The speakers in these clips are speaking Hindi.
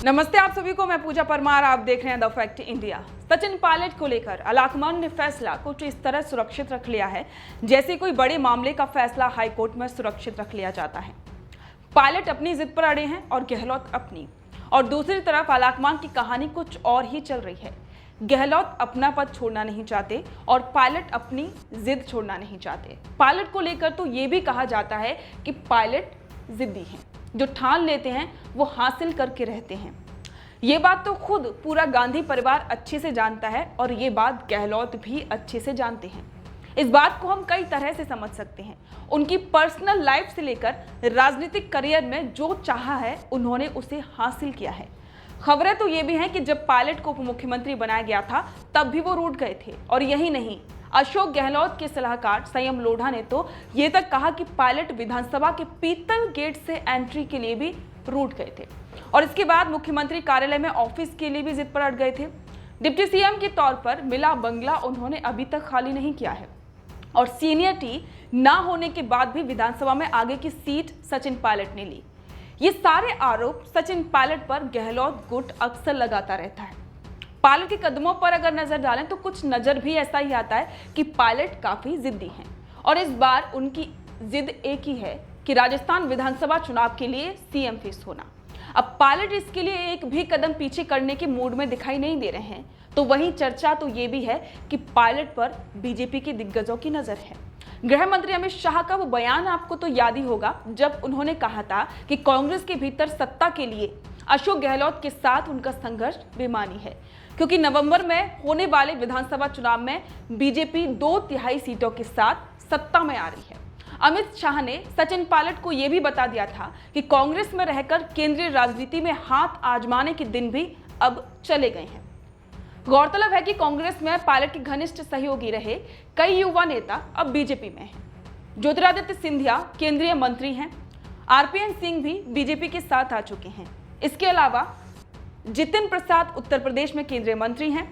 नमस्ते आप सभी को, मैं पूजा परमार। आप देख रहे हैं the fact India. Sachin Pilot को लेकर अलाकमान ने फैसला कुछ इस तरह सुरक्षित रख लिया है जैसे कोई बड़े मामले का फैसला हाईकोर्ट में सुरक्षित रख लिया जाता है। पायलट अपनी जिद पर अड़े हैं और गहलोत अपनी, और दूसरी तरफ अलाकमान की कहानी कुछ और ही चल रही है। गहलोत अपना पद छोड़ना नहीं चाहते और पायलट अपनी जिद छोड़ना नहीं चाहते। पायलट को लेकर तो ये भी कहा जाता है कि पायलट जिद्दी हैं, जो ठान लेते हैं वो हासिल करके रहते हैं। ये बात तो खुद पूरा गांधी परिवार अच्छे से जानता है और ये बात गहलोत भी अच्छे से जानते हैं। इस बात को हम कई तरह से समझ सकते हैं। उनकी पर्सनल लाइफ से लेकर राजनीतिक करियर में जो चाहा है उन्होंने उसे हासिल किया है। खबरें तो ये भी हैं कि जब पायलट को उप मुख्यमंत्री बनाया गया था तब भी वो रूठ गए थे, और यही नहीं, अशोक गहलोत के सलाहकार संयम लोढ़ा ने तो ये तक कहा कि पायलट विधानसभा के पीतल गेट से एंट्री के लिए भी रूठ गए थे, और इसके बाद मुख्यमंत्री कार्यालय में ऑफिस के लिए भी जिद पर अड़ गए थे। डिप्टी सीएम के तौर पर मिला बंगला उन्होंने अभी तक खाली नहीं किया है, और सीनियरिटी ना होने के बाद भी विधानसभा में आगे की सीट सचिन पायलट ने ली। ये सारे आरोप सचिन पायलट पर गहलोत गुट अक्सर लगाता रहता है। पायलट के कदमों पर अगर नजर डालें तो कुछ नजर भी ऐसा ही आता है कि पायलट काफी जिद्दी हैं, और इस बार उनकी जिद एक ही है कि राजस्थान विधानसभा चुनाव के लिए सीएम फेस होना। अब पायलट इसके लिए एक भी कदम पीछे करने के मूड में दिखाई नहीं दे रहे हैं, तो वहीं चर्चा तो ये भी है कि पायलट पर बीजेपी के दिग्गजों की नजर है। गृह मंत्री अमित शाह का वो बयान आपको तो याद ही होगा, जब उन्होंने कहा था कि कांग्रेस के भीतर सत्ता के लिए अशोक गहलोत के साथ उनका संघर्ष बेमानी है, क्योंकि नवंबर में होने वाले विधानसभा चुनाव में बीजेपी 2/3 सीटों के साथ सत्ता में आ रही है। अमित शाह ने सचिन पायलट को यह भी बता दिया था कि कांग्रेस में रहकर केंद्रीय राजनीति में हाथ आजमाने के दिन भी अब चले गए हैं। गौरतलब है कि कांग्रेस में पायलट के घनिष्ठ सहयोगी रहे कई युवा नेता अब बीजेपी में हैं। ज्योतिरादित्य सिंधिया केंद्रीय मंत्री हैं, आरपीएन सिंह भी बीजेपी के साथ आ चुके हैं। इसके अलावा जितिन प्रसाद उत्तर प्रदेश में केंद्रीय मंत्री हैं।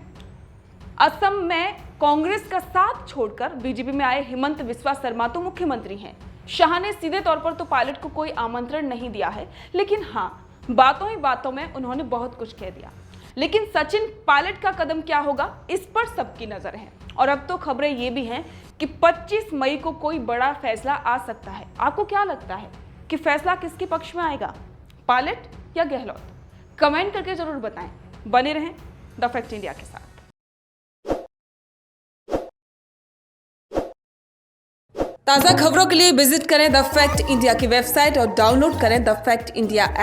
असम में कांग्रेस का साथ छोड़कर बीजेपी में आए हिमंत बिस्वा शर्मा तो मुख्यमंत्री हैं। शाह ने सीधे तौर पर तो पायलट को कोई आमंत्रण नहीं दिया है, लेकिन हाँ, बातों ही बातों में उन्होंने बहुत कुछ कह दिया। लेकिन सचिन पायलट का कदम क्या होगा, इस पर सबकी नजर है। और अब तो खबरें ये भी हैं कि 25 मई को कोई बड़ा फैसला आ सकता है। आपको क्या लगता है कि फैसला किसके पक्ष में आएगा, पायलट या गहलोत? कमेंट करके जरूर बताएं। बने रहें द फैक्ट इंडिया के साथ। ताज़ा खबरों के लिए विजिट करें द फैक्ट इंडिया की वेबसाइट और डाउनलोड करें द फैक्ट इंडिया ऐप।